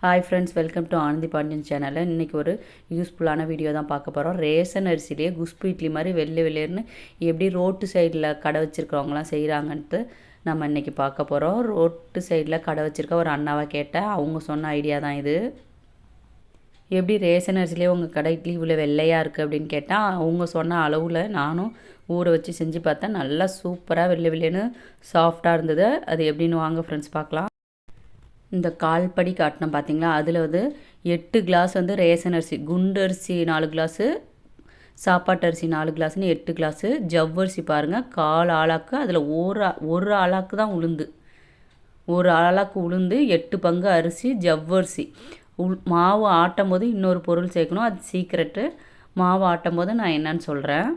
Hi friends, welcome to Anandhi Pandian சேனலில். இன்றைக்கி ஒரு யூஸ்ஃபுல்லான வீடியோ தான் பார்க்க போகிறோம். ரேஷன் அரிசிலேயே குஸ்பு இட்லி மாதிரி வெள்ளை வெளியேன்னு எப்படி ரோட்டு சைடில் கடை வச்சுருக்கிறவங்களாம் செய்கிறாங்கன்ட்டு நம்ம இன்றைக்கி பார்க்க போகிறோம். ரோட்டு சைடில் கடை வச்சுருக்க ஒரு அண்ணாவை கேட்டேன். அவங்க சொன்ன ஐடியா தான் இது. எப்படி ரேஷன் அரிசிலேயே உங்கள் கடை இட்லி இவ்வளோ வெள்ளையாக இருக்குது அப்படின்னு கேட்டால், அவங்க சொன்ன அளவில் நானும் ஊற வச்சு செஞ்சு பார்த்தேன். நல்லா சூப்பராக வெள்ளை வெளியேன்னு சாஃப்டாக இருந்தது. அது எப்படின்னு வாங்க ஃப்ரெண்ட்ஸ் பார்க்கலாம். இந்த கால்படி காட்டினேன் பார்த்தீங்களா, அதில் 8 கிளாஸ் ரேஷன் அரிசி, குண்டு அரிசி 4 கிளாஸு, சாப்பாட்டு அரிசி 4 கிளாஸ்னு 8 கிளாஸு, ஜவ்வரிசி பாருங்கள் கால் ஆளாக்கு, அதில் ஒரு ஆளாக்கு தான் உளுந்து, ஒரு ஆளாக்கு உளுந்து, 8 பங்கு அரிசி, ஜவ்வரிசி. மாவு ஆட்டும் போது இன்னொரு பொருள் சேர்க்கணும், அது சீக்ரெட்டு. மாவு ஆட்டும் போது நான் என்னன்னு சொல்கிறேன்.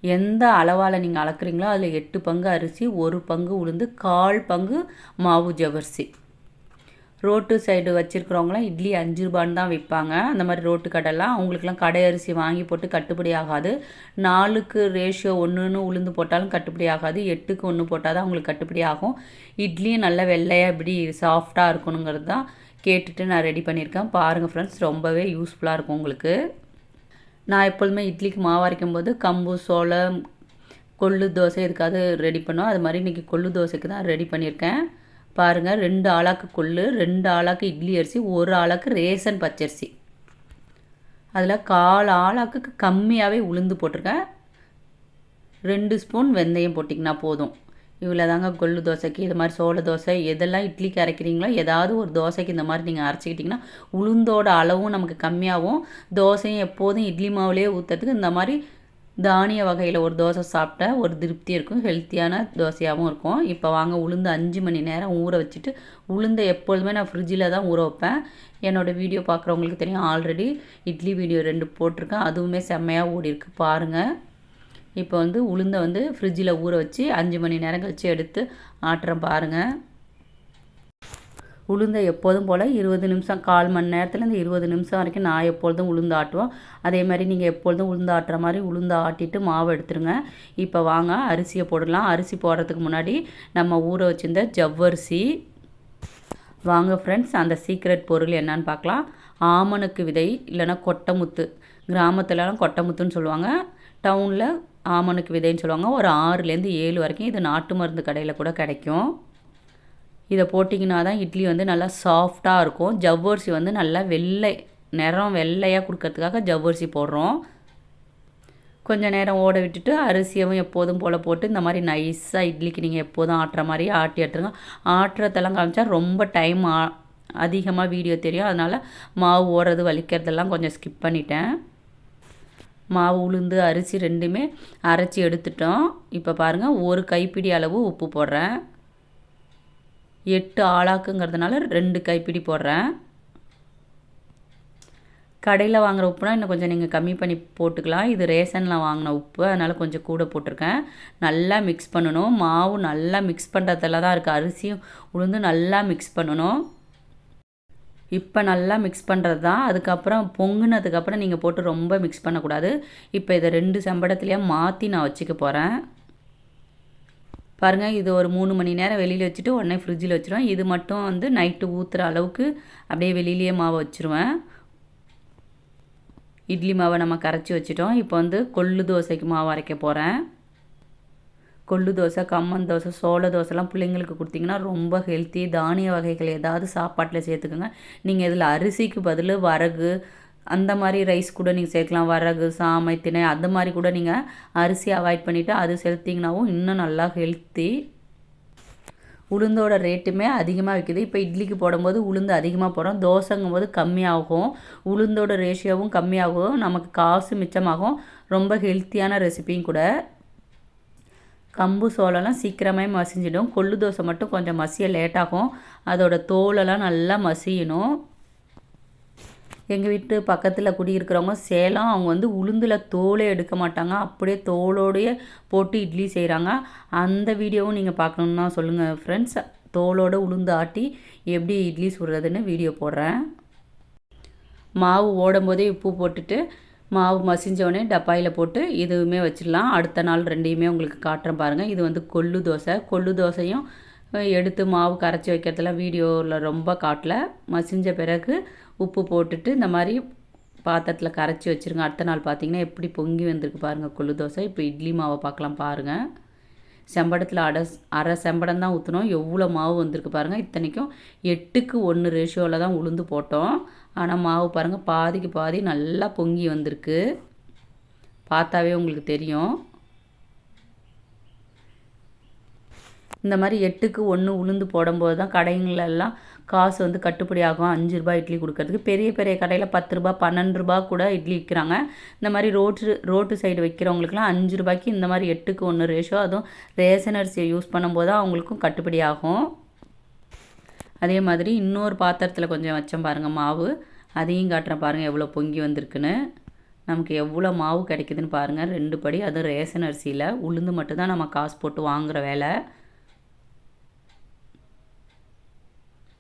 எந்த அளவால் நீங்கள் அளக்குறீங்களோ அதில் 8 பங்கு அரிசி, 1 பங்கு உளுந்து, 1/4 பங்கு மாவு ஜவ்வரிசி. ரோட்டு சைடு வச்சுருக்கிறவங்களாம் இட்லி 5 ரூபான்னு தான் விற்பாங்க. அந்த மாதிரி ரோட்டு கடைலாம் அவங்களுக்குலாம் கடை அரிசி வாங்கி போட்டு கட்டுப்படி ஆகாது. 4க்கு ரேஷியோ 1ன்னு உளுந்து போட்டாலும் கட்டுப்படி ஆகாது. 8க்கு 1 போட்டால் தான் அவங்களுக்கு கட்டுப்படி ஆகும். இட்லியும் நல்ல வெள்ளையாக இப்படி சாஃப்டாக இருக்கணுங்கிறது தான் கேட்டுட்டு நான் ரெடி பண்ணியிருக்கேன். பாருங்கள் ஃப்ரெண்ட்ஸ், ரொம்பவே யூஸ்ஃபுல்லாக இருக்கும் உங்களுக்கு. நான் எப்பொழுதுமே இட்லிக்கு மாவு அரைக்கும் போது கம்பு, சோளம், கொள்ளு தோசை எதுக்காவது ரெடி பண்ணுவோம். அது மாதிரி இன்றைக்கி கொள்ளு தோசைக்கு தான் ரெடி பண்ணியிருக்கேன். பாருங்கள், 2 ஆளாக்கு கொள்ளு, 2 ஆளாக்கு இட்லி அரிசி, 1 ஆளாக்கு ரேஷன் பச்சரிசி. அதில் 1/4 ஆளாக்கு கம்மியாகவே உளுந்து போட்டிருக்கேன். 2 ஸ்பூன் வெந்தயம் போட்டிங்கன்னா போதும். இவ்வளோ தாங்க கொள்ளு தோசைக்கு. இது மாதிரி சோள தோசை எதெல்லாம் இட்லிக்கு அரைக்கிறீங்களோ ஏதாவது ஒரு தோசைக்கு இந்த மாதிரி நீங்கள் அரைச்சிக்கிட்டிங்கன்னா உளுந்தோட அளவும் நமக்கு கம்மியாகும். தோசையும் எப்போதும் இட்லி மாவுலேயே ஊற்றுறதுக்கு இந்த மாதிரி தானிய வகையில் ஒரு தோசை சாப்பிட்டா ஒரு திருப்தி இருக்கும், ஹெல்த்தியான தோசையாகவும் இருக்கும். இப்போ வாங்க, உளுந்து 5 மணி நேரம் ஊற வச்சுட்டு, உளுந்தை எப்பொழுதுமே நான் ஃப்ரிட்ஜில் தான் ஊற வைப்பேன். என்னோடய வீடியோ பார்க்குறவங்களுக்கு தெரியும், ஆல்ரெடி இட்லி வீடியோ 2 போட்டிருக்கேன், அதுவுமே செம்மையாக ஓடிருக்கு பாருங்கள். இப்போ உளுந்தை ஃப்ரிட்ஜில் ஊற வச்சு 5 மணி நேரம் கழித்து எடுத்து ஆட்டுறேன் பாருங்கள். உளுந்தை எப்போதும் போல் 20 நிமிஷம், 1/4 மணி நேரத்துலேருந்து 20 நிமிஷம் வரைக்கும் நான் எப்பொழுதும் உளுந்து ஆட்டுவோம். அதே மாதிரி நீங்கள் எப்பொழுதும் உளுந்து ஆட்டுற மாதிரி உளுந்து ஆட்டிட்டு மாவு எடுத்துருங்க. இப்போ வாங்க அரிசியை போடலாம். அரிசி போடுறதுக்கு முன்னாடி நம்ம ஊற வச்சுருந்த ஜவ்வரிசி. வாங்க ஃப்ரெண்ட்ஸ், அந்த சீக்ரெட் பொருள் என்னன்னு பார்க்கலாம். ஆமணக்கு விதை இல்லைன்னா கொட்டைமுத்து, கிராமத்துலலாம் கொட்டைமுத்துன்னு சொல்லுவாங்க, டவுனில் ஆமணக்கு விதைன்னு சொல்லுவாங்க. ஒரு 6லேருந்து 7 வரைக்கும் இது நாட்டு மருந்து கடையில் கூட கிடைக்கும். இதை போட்டிங்கன்னா தான் இட்லி நல்லா சாஃப்டாக இருக்கும். ஜவ்வரிசி நல்லா நிறம் வெள்ளையாக கொடுக்கறதுக்காக ஜவ்வரிசி போடுறோம். கொஞ்சம் நேரம் ஓட விட்டுட்டு அரிசியவும் எப்போதும் போல் போட்டு இந்த மாதிரி நைஸாக இட்லிக்கு நீங்கள் எப்போதும் ஆட்டுற மாதிரி ஆட்டி எடுத்துருங்க. ஆட்டுறதெல்லாம் காமிச்சா ரொம்ப டைம் அதிகமாக வீடியோ தெரியும். அதனால் மாவு ஓடுறது வலிக்கிறதெல்லாம் கொஞ்சம் ஸ்கிப் பண்ணிட்டேன். மாவு உளுந்து அரிசி 2மே அரைச்சி எடுத்துட்டோம். இப்போ பாருங்கள், 1 கைப்பிடி அளவு உப்பு போடுறேன். 8 ஆளாக்குங்கிறதுனால 2 கைப்பிடி போடுறேன். கடையில் வாங்குகிற உப்புனா இன்னும் கொஞ்சம் நீங்கள் கம்மி பண்ணி போட்டுக்கலாம். இது ரேஷனில் வாங்கின உப்பு, அதனால் கொஞ்சம் கூட போட்டிருக்கேன். நல்லா மிக்ஸ் பண்ணணும். மாவு நல்லா மிக்ஸ் பண்ணுறதுல தான் இருக்குது. அரிசியும் உளுந்து நல்லா மிக்ஸ் பண்ணணும். இப்போ நல்லா மிக்ஸ் பண்ணுறது தான். அதுக்கப்புறம் பொங்குனதுக்கப்புறம் நீங்கள் போட்டு ரொம்ப மிக்ஸ் பண்ணக்கூடாது. இப்போ இதை 2 செம்படத்துலேயே மாற்றி நான் வச்சுக்க போகிறேன். பாருங்கள், இது ஒரு 3 மணி நேரம் வெளியில் வச்சுட்டு உடனே ஃப்ரிட்ஜில் வச்சுருவேன். இது மட்டும் நைட்டு ஊற்றுற அளவுக்கு அப்படியே வெளியிலேயே மாவை வச்சுருவேன். இட்லி மாவை நம்ம கரைச்சி வச்சுட்டோம். இப்போ கொள்ளு தோசைக்கு மாவு அரைக்க போகிறேன். கொள்ளு தோசை, கம்மன் தோசை, சோள தோசைலாம் பிள்ளைங்களுக்கு கொடுத்திங்கன்னா ரொம்ப ஹெல்த்தி. தானிய வகைகள் ஏதாவது சாப்பாட்டில் சேர்த்துக்கோங்க. நீங்கள் இதில் அரிசிக்கு பதில் வரகு அந்த மாதிரி ரைஸ் கூட நீங்கள் சேர்க்கலாம். வரகு, சாமை, திணை அந்த மாதிரி கூட நீங்கள் அரிசி அவாய்ட் பண்ணிவிட்டு அது செலுத்திங்கனாவும் இன்னும் நல்லா ஹெல்த்தி. உளுந்தோட ரேட்டுமே அதிகமாக விற்கிது. இப்போ இட்லிக்கு போடும்போது உளுந்து அதிகமாக போடுறோம், தோசைங்கும் போது கம்மியாகும். உளுந்தோட ரேஷியோவும் கம்மியாகும், நமக்கு காசு மிச்சமாகும். ரொம்ப ஹெல்த்தியான ரெசிபியும் கூட. கம்பு சோளம்லாம் சீக்கிரமே மசிஞ்சிடும். கொள்ளு தோசை மட்டும் கொஞ்சம் மசிய லேட்டாகும். அதோட தோலெல்லாம் நல்லா மசியணும். எங்கள் வீட்டு பக்கத்தில் குடியிருக்கிறவங்க சேலம், அவங்க உளுந்தில் தோலே எடுக்க மாட்டாங்க, அப்படியே தோலோடையே போட்டு இட்லி செய்கிறாங்க. அந்த வீடியோவும் நீங்கள் பார்க்கணுன்னா சொல்லுங்கள் ஃப்ரெண்ட்ஸ். தோலோடு உளுந்து ஆட்டி எப்படி இட்லி சுடுறதுன்னு வீடியோ போடுறேன். மாவு ஓடும்போதே உப்பு போட்டுட்டு மாவு மசிஞ்சோடனே டப்பாயில் போட்டு இதுவுமே வச்சிடலாம். அடுத்த நாள் 2யுமே உங்களுக்கு காட்டுறேன் பாருங்கள். இது கொள்ளு தோசை. கொள்ளு தோசையும் எடுத்து மாவு கரைச்சி வைக்கிறதுலாம் வீடியோவில் ரொம்ப காட்டல. மசிஞ்ச பிறகு உப்பு போட்டுட்டு இந்த மாதிரி பாத்திரத்தில் கரைச்சி வச்சுருங்க. அடுத்த நாள் பார்த்திங்கன்னா எப்படி பொங்கி வந்திருக்கு பாருங்கள் கொள்ளு தோசை. இப்போ இட்லி மாவை பார்க்கலாம் பாருங்கள். செம்படத்தில் அரை செம்படம் தான் ஊற்றணும். எவ்வளோ மாவு வந்திருக்கு பாருங்கள். இத்தனைக்கும் 8க்கு 1 ரேஷியோவில் தான் உளுந்து போட்டோம். ஆனால் மாவு பாருங்கள் பாதிக்கு பாதி நல்லா பொங்கி வந்திருக்கு. பார்த்தாவே உங்களுக்கு தெரியும். இந்த மாதிரி 8க்கு 1 உளுந்து போடும்போது தான் கடைங்களெல்லாம் காசு வந்து கட்டுப்படி ஆகும். 5 ரூபாய் இட்லி கொடுக்கறதுக்கு. பெரிய பெரிய கடையில் 10 ரூபா 12 ரூபா கூட இட்லி விற்கிறாங்க. இந்த மாதிரி ரோட்டு சைடு வைக்கிறவங்களுக்குலாம் 5 ரூபாய்க்கு இந்த மாதிரி 8க்கு 1 ரேஷியோ, அதுவும் ரேஷன் அரிசியை யூஸ் பண்ணும்போது தான் அவங்களுக்கும் கட்டுப்படி ஆகும். அதே மாதிரி இன்னொரு பாத்திரத்தில் கொஞ்சம் வச்சோம் பாருங்கள் மாவு. அதையும் காட்டுறேன் பாருங்கள் எவ்வளோ பொங்கி வந்திருக்குன்னு. நமக்கு எவ்வளோ மாவு கிடைக்குதுன்னு பாருங்கள். 2 படி, அதுவும் ரேஷன் அரிசியில். உளுந்து மட்டும்தான் நம்ம காசு போட்டு வாங்குகிற வேலை.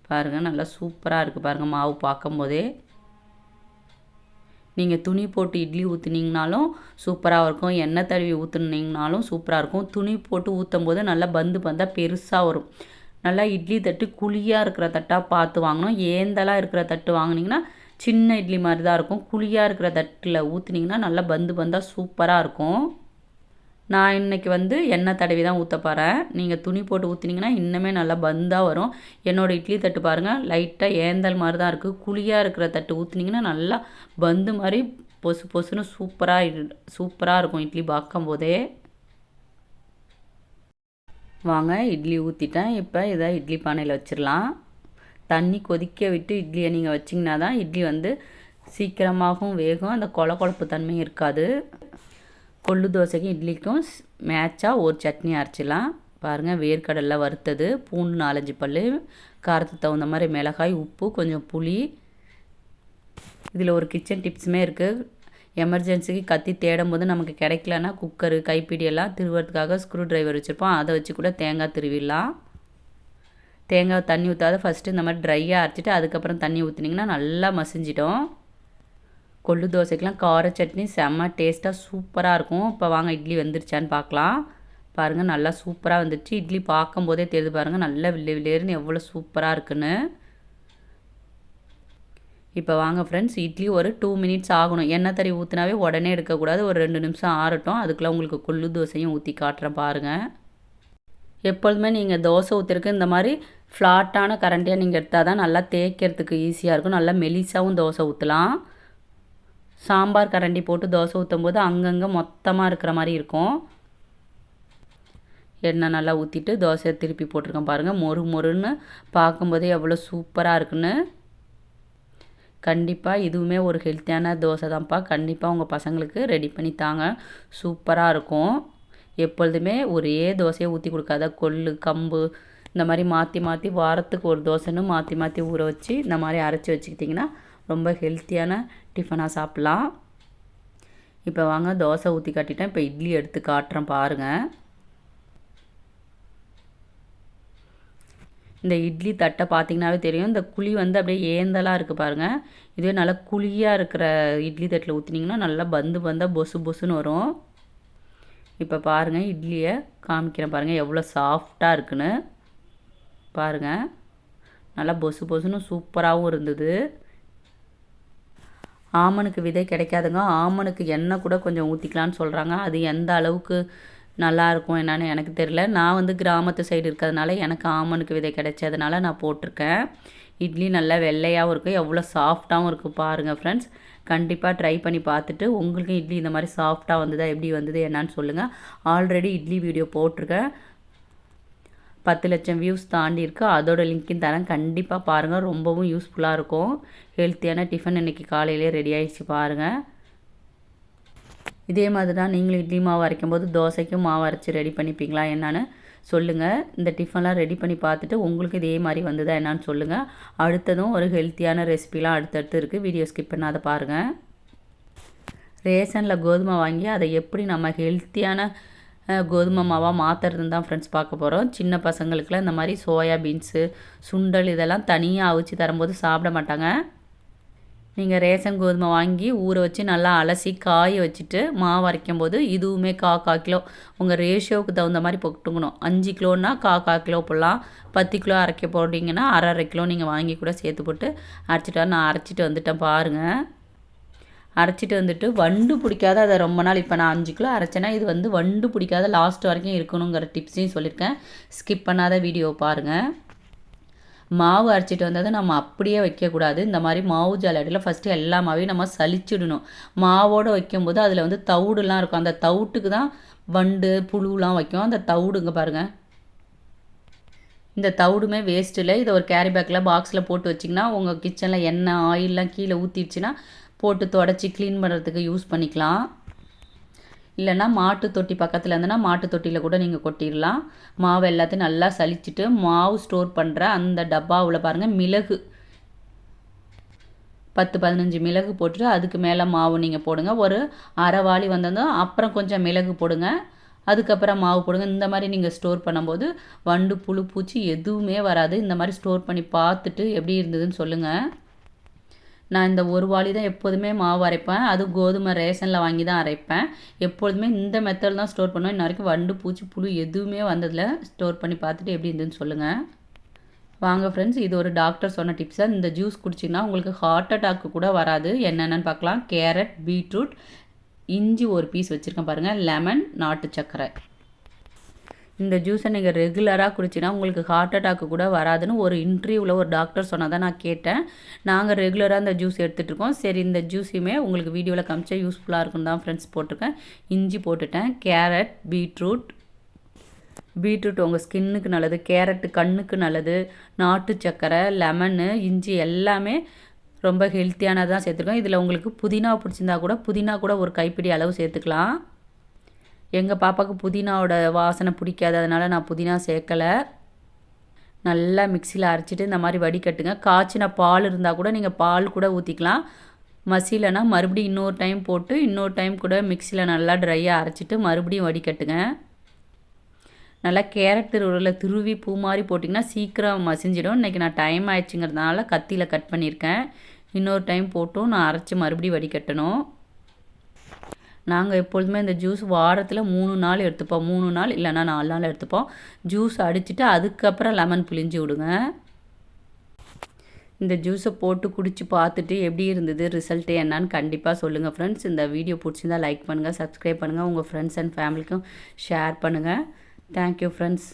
பாருங்கள் நல்லா சூப்பராக இருக்குது பாருங்கள் மாவு பார்க்கும்போதே. நீங்கள் துணி போட்டு இட்லி ஊற்றுனீங்கனாலும் சூப்பராக இருக்கும். எண்ணெய் தடவி ஊற்றுனீங்கனாலும் சூப்பராக இருக்கும். துணி போட்டு ஊற்றும் போது நல்லா பந்தாக பெருசாக வரும். நல்லா இட்லி தட்டு குழியாக இருக்கிற தட்டாக பார்த்து வாங்கணும். ஏந்தலாக இருக்கிற தட்டு வாங்கினீங்கன்னா சின்ன இட்லி மாதிரி தான் இருக்கும். குழியாக இருக்கிற தட்டில் ஊற்றுனீங்கன்னா நல்லா பந்தாக சூப்பராக இருக்கும். நான் இன்றைக்கி வந்து எண்ணெய் தடவி தான் ஊற்ற போகிறேன். நீங்கள் துணி போட்டு ஊற்றினீங்கன்னா இன்னுமே நல்லா பந்தாக வரும். என்னோடய இட்லி தட்டு பாருங்கள் லைட்டாக ஏந்தல் மாதிரி தான் இருக்குது. குழியாக இருக்கிற தட்டு ஊற்றினீங்கன்னா நல்லா பந்து மாதிரி பொசுன்னு சூப்பராக இருக்கும் இட்லி பார்க்கும்போதே. வாங்க இட்லி ஊற்றிட்டேன். இப்போ இதை இட்லி பானையில் வச்சிடலாம். தண்ணி கொதிக்க விட்டு இட்லியை நீங்கள் வச்சிங்கன்னா தான் இட்லி வந்து சீக்கிரமாகவும் வேகும். அந்த கொழப்பு தன்மையும் இருக்காது. கொள்ளு தோசைக்கும் இட்லிக்கும் மேட்சாக ஒரு சட்னி அரைச்சிடலாம். பாருங்கள் வேர்க்கடலை வறுத்தது, பூண்டு 4-5 பல், காரத்துக்கு தகுந்த மாதிரி மிளகாய், உப்பு, கொஞ்சம் புளி. இதில் ஒரு கிச்சன் டிப்ஸுமே இருக்குது. எமர்ஜென்சிக்கு கத்தி தேடும் போது நமக்கு கிடைக்கலன்னா குக்கரு கைப்பிடி எல்லாம் திருவுறதுக்காக ஸ்க்ரூ டிரைவர் வச்சுருப்போம். அதை வச்சு கூட தேங்காய் திருவிடலாம். தேங்காய் தண்ணி ஊற்றாத ஃபஸ்ட்டு இந்த மாதிரி ட்ரையாக அரைச்சிட்டு அதுக்கப்புறம் தண்ணி ஊற்றினீங்கன்னா நல்லா மசிஞ்சிடும். கொள்ளு தோசைக்கெலாம் கார சட்னி செம்ம டேஸ்ட்டாக சூப்பராக இருக்கும். இப்போ வாங்க இட்லி வெந்துருச்சான்னு பார்க்கலாம். பாருங்கள் நல்லா சூப்பராக வந்துடுச்சு. இட்லி பார்க்கும்போதே தெரியுது பாருங்கள் நல்லா வில்லேருன்னு எவ்வளோ சூப்பராக இருக்குன்னு. இப்போ வாங்க ஃப்ரெண்ட்ஸ் இட்லி ஒரு 2 மினிட்ஸ் ஆகணும். எண்ணெய் தடவி ஊற்றினாவே உடனே எடுக்கக்கூடாது. ஒரு 2 நிமிஷம் ஆறட்டும். அதுக்குள்ளே உங்களுக்கு கொள்ளு தோசையும் ஊற்றி காட்டுறேன் பாருங்கள். எப்பொழுதுமே நீங்கள் தோசை ஊற்றுறதுக்கு இந்த மாதிரி ஃப்ளாட்டான கரண்டியாக நீங்கள் எடுத்தால் தான் நல்லா தேய்க்கிறதுக்கு ஈஸியாக இருக்கும். நல்லா மெலிசாவும் தோசை ஊற்றலாம். சாம்பார் கரண்டி போட்டு தோசை ஊற்றும் போது அங்கங்கே மொத்தமாக இருக்கிற மாதிரி இருக்கும். எண்ணெய் நல்லா ஊற்றிட்டு தோசையை திருப்பி போட்டிருக்கேன் பாருங்கள். மொறுன்னு பார்க்கும்போதே எவ்வளோ சூப்பராக இருக்குன்னு. கண்டிப்பாக இதுவுமே ஒரு ஹெல்த்தியான தோசை தான்ப்பா. கண்டிப்பாக உங்கள் பசங்களுக்கு ரெடி பண்ணி தாங்க. சூப்பராக இருக்கும். எப்பொழுதுமே ஒரே தோசையை ஊற்றி கொடுக்காத. கொள்ளு கம்பு இந்த மாதிரி மாற்றி வாரத்துக்கு ஒரு தோசைன்னு மாற்றி ஊற வச்சு இந்த மாதிரி அரைச்சி வச்சுக்கிட்டிங்கன்னா ரொம்ப ஹெல்த்தியான டிஃபனாக சாப்பிட்லாம். இப்போ வாங்க தோசை ஊற்றி காட்டிட்டேன். இப்போ இட்லி எடுத்து காட்டுறேன் பாருங்கள். இந்த இட்லி தட்டை பார்த்திங்கனாவே தெரியும். இந்த குழி வந்து அப்படியே ஏந்தலாக இருக்குது பாருங்கள். இதுவே நல்லா குழியாக இருக்கிற இட்லி தட்டில் ஊற்றினீங்கன்னா நல்லா பந்தாக பொசுன்னு வரும். இப்போ பாருங்கள் இட்லியை காமிக்கிறேன் பாருங்கள் எவ்வளோ சாஃப்டாக இருக்குன்னு. பாருங்கள் நல்லா பொசுன்னு சூப்பராகவும் இருந்தது. ஆமணுக்கு விதை கிடைக்காதுங்க. ஆமணுக்கு எண்ணெய் கூட கொஞ்சம் ஊற்றிக்கலான்னு சொல்கிறாங்க. அது எந்த அளவுக்கு நல்லாயிருக்கும் என்னன்னு எனக்கு தெரியல. நான் வந்து கிராமத்து சைடு இருக்கிறதுனால எனக்கு ஆமணுக்கு விதை கிடைச்சதுனால நான் போட்டிருக்கேன். இட்லி நல்லா வெள்ளையாகவும் இருக்குது. எவ்வளோ சாஃப்டாகவும் இருக்குது பாருங்கள் ஃப்ரெண்ட்ஸ். கண்டிப்பாக ட்ரை பண்ணி பார்த்துட்டு உங்களுக்கு இட்லி இந்த மாதிரி சாஃப்டாக வந்ததா எப்படி வந்தது என்னன்னு சொல்லுங்கள். ஆல்ரெடி இட்லி வீடியோ போட்டிருக்கேன். 10 லட்சம் வியூஸ் தாண்டி இருக்குது. அதோட லிங்க்கையும் தரேன். கண்டிப்பாக பாருங்கள். ரொம்பவும் யூஸ்ஃபுல்லாக இருக்கும். ஹெல்த்தியான டிஃபன் இன்றைக்கி காலையிலே ரெடி ஆகிடுச்சு பாருங்கள். இதே மாதிரி தான் நீங்களும் இட்லி மாவு அரைக்கும் போது தோசைக்கும் மாவு அரைச்சி ரெடி பண்ணிப்பீங்களா என்னன்னு சொல்லுங்கள். இந்த டிஃபன்லாம் ரெடி பண்ணி பார்த்துட்டு உங்களுக்கு இதே மாதிரி வந்ததா என்னான்னு சொல்லுங்கள். அடுத்ததும் ஒரு ஹெல்த்தியான ரெசிபிலாம் அடுத்தடுத்து இருக்குது. வீடியோ ஸ்கிப் பண்ணாத பாருங்கள். ரேஷனில் கோதுமை வாங்கி அதை எப்படி நம்ம ஹெல்த்தியான கோதுமை மாவாக மாற்றுறதுன்னு தான் ஃப்ரெண்ட்ஸ் பார்க்க போகிறோம். சின்ன பசங்களுக்குலாம் இந்த மாதிரி சோயா பீன்ஸு சுண்டல் இதெல்லாம் தனியாக அவிச்சு தரும்போது சாப்பிட மாட்டாங்க. நீங்கள் ரேஷன் கோதுமை வாங்கி ஊற வச்சு நல்லா அலசி காய வச்சுட்டு மாவு அரைக்கும் போது இதுவுமே கா கிலோ உங்கள் ரேஷியோவுக்கு தகுந்த மாதிரி போட்டுக்கணும். 5 கிலோன்னா கா கிலோ போடலாம். 10 கிலோ அரைக்க போட்டிங்கன்னா அரை கிலோ நீங்கள் வாங்கி கூட சேர்த்து போட்டு அரைச்சிட்டு நான் அரைச்சிட்டு வந்துட்டேன் பாருங்கள். அரைச்சிட்டு வந்துட்டு வண்டு பிடிக்காத அதை ரொம்ப நாள் இப்போ நான் 5 கிலோ அரைச்சேன்னா இது வந்து வண்டு பிடிக்காத லாஸ்ட் வரைக்கும் இருக்கணுங்கிற டிப்ஸையும் சொல்லியிருக்கேன். ஸ்கிப் பண்ணாத வீடியோ பாருங்கள். மாவு அரைச்சிட்டு வந்ததை நம்ம அப்படியே வைக்கக்கூடாது. இந்த மாதிரி மாவு ஜாலடியில் ஃபஸ்ட்டு எல்லா மாவையும் நம்ம சலிச்சிடணும். மாவோடு வைக்கும்போது அதில் வந்து தவிடுலாம் இருக்கும். அந்த தவிட்டுக்கு தான் வண்டு புழுலாம் வைக்கும். அந்த தவிடுங்க பாருங்கள். இந்த தவிடுமே வேஸ்ட் இல்லை. இதை ஒரு கேரி பேக்கில் பாக்ஸில் போட்டு வச்சிங்கன்னா உங்கள் கிச்சனில் எண்ணெய் ஆயிலெலாம் கீழே ஊற்றிடுச்சின்னா போட்டு தொடச்சி க்ளீன் பண்ணுறதுக்கு யூஸ் பண்ணிக்கலாம். இல்லைன்னா மாட்டு தொட்டி பக்கத்தில் இருந்ததுன்னா மாட்டு தொட்டியில் கூட நீங்கள் கொட்டிடலாம். மாவு எல்லாத்தையும் நல்லா சலிச்சுட்டு மாவு ஸ்டோர் பண்ணுற அந்த டப்பாவில் பாருங்கள் மிளகு 10-15 மிளகு போட்டுட்டு அதுக்கு மேலே மாவு நீங்கள் போடுங்க. ஒரு அரை வாளி வந்ததும் அப்புறம் கொஞ்சம் மிளகு போடுங்க. அதுக்கப்புறம் மாவு போடுங்க. இந்த மாதிரி நீங்கள் ஸ்டோர் பண்ணும்போது வண்டு புழு பூச்சி எதுவுமே வராது. இந்த மாதிரி ஸ்டோர் பண்ணி பார்த்துட்டு எப்படி இருந்ததுன்னு சொல்லுங்கள். நான் இந்த ஒரு வாளி தான் எப்போதுமே மாவு அரைப்பேன். அதுவும் கோதுமை ரேஷனில் வாங்கி தான் அரைப்பேன். எப்பொழுதுமே இந்த மெத்தட் தான் ஸ்டோர் பண்ணுவேன். இன்ன வரைக்கும் வண்டு பூச்சி புழு எதுவுமே வந்ததில்ல. ஸ்டோர் பண்ணி பார்த்துட்டு எப்படி இருந்துன்னு சொல்லுங்கள். வாங்க ஃப்ரெண்ட்ஸ், இது ஒரு டாக்டர் சொன்ன டிப்ஸ் தான். இந்த ஜூஸ் குடிச்சிங்கன்னா உங்களுக்கு ஹார்ட் அட்டாக்கு கூட வராது. என்னென்னு பார்க்கலாம். கேரட், பீட்ரூட், இஞ்சி ஒரு பீஸ் வச்சுருக்கேன் பாருங்கள், லெமன், நாட்டு சர்க்கரை. இந்த ஜூஸை நீங்கள் ரெகுலராக குடிச்சின்னா உங்களுக்கு ஹார்ட் அட்டாக்கு கூட வராதுன்னு ஒரு இன்டர்வியூவில் ஒரு டாக்டர் சொன்னதை நான் கேட்டேன். நாங்கள் ரெகுலராக இந்த ஜூஸ் எடுத்துகிட்ருக்கோம். சரி, இந்த ஜூஸையுமே உங்களுக்கு வீடியோவில் காமிச்சா யூஸ்ஃபுல்லாக இருக்குன்னு தான் ஃப்ரெண்ட்ஸ் போட்டிருக்கேன். இஞ்சி போட்டுட்டேன். கேரட், பீட்ரூட் உங்கள் ஸ்கின்னுக்கு நல்லது, கேரட்டு கண்ணுக்கு நல்லது, நாட்டு சர்க்கரை, லெமனு, இஞ்சி எல்லாமே ரொம்ப ஹெல்த்தியானதாக சேர்த்துருக்கோம். இதில் உங்களுக்கு புதினா பிடிச்சிருந்தா கூட புதினா கூட ஒரு கைப்பிடி அளவு சேர்த்துக்கலாம். எங்கள் பாப்பாவுக்கு புதினாவோட வாசனை பிடிக்காது, அதனால் நான் புதினா சேர்க்கலை. நல்லா மிக்சியில் அரைச்சிட்டு இந்த மாதிரி வடிகட்டுங்க. காய்ச்சின பால் இருந்தால் கூட நீங்கள் பால் கூட ஊற்றிக்கலாம். மசிலைனா மறுபடியும் இன்னொரு டைம் போட்டு இன்னொரு டைம் கூட மிக்சியில் நல்லா ட்ரையாக அரைச்சிட்டு மறுபடியும் வடிகட்டுங்க. நல்லா கேரட் திருவி பூ மாதிரி போட்டிங்கன்னா சீக்கிரம் மசிஞ்சிடும். இன்றைக்கி நான் டைம் ஆயிடுச்சுங்கிறதுனால கத்தியில் கட் பண்ணியிருக்கேன். இன்னொரு டைம் போட்டும் நான் அரைச்சி மறுபடியும் வடிகட்டணும். நாங்கள் எப்பொழுதுமே இந்த ஜூஸ் வாரத்தில் 3 நாள் எடுத்துப்போம். 3 நாள் இல்லைன்னா 4 நாள் எடுத்துப்போம். ஜூஸ் அடிச்சுட்டு அதுக்கப்புறம் லெமன் பிழிஞ்சு விடுங்க. இந்த ஜூஸை போட்டு குடித்து பார்த்துட்டு எப்படி இருந்தது, ரிசல்ட்டு என்னான்னு கண்டிப்பாக சொல்லுங்கள் ஃப்ரெண்ட்ஸ். இந்த வீடியோ பிடிச்சிருந்தா லைக் பண்ணுங்கள், சப்ஸ்கிரைப் பண்ணுங்கள், உங்கள் ஃப்ரெண்ட்ஸ் அண்ட் ஃபேமிலிக்கும் ஷேர் பண்ணுங்கள். Thank you friends.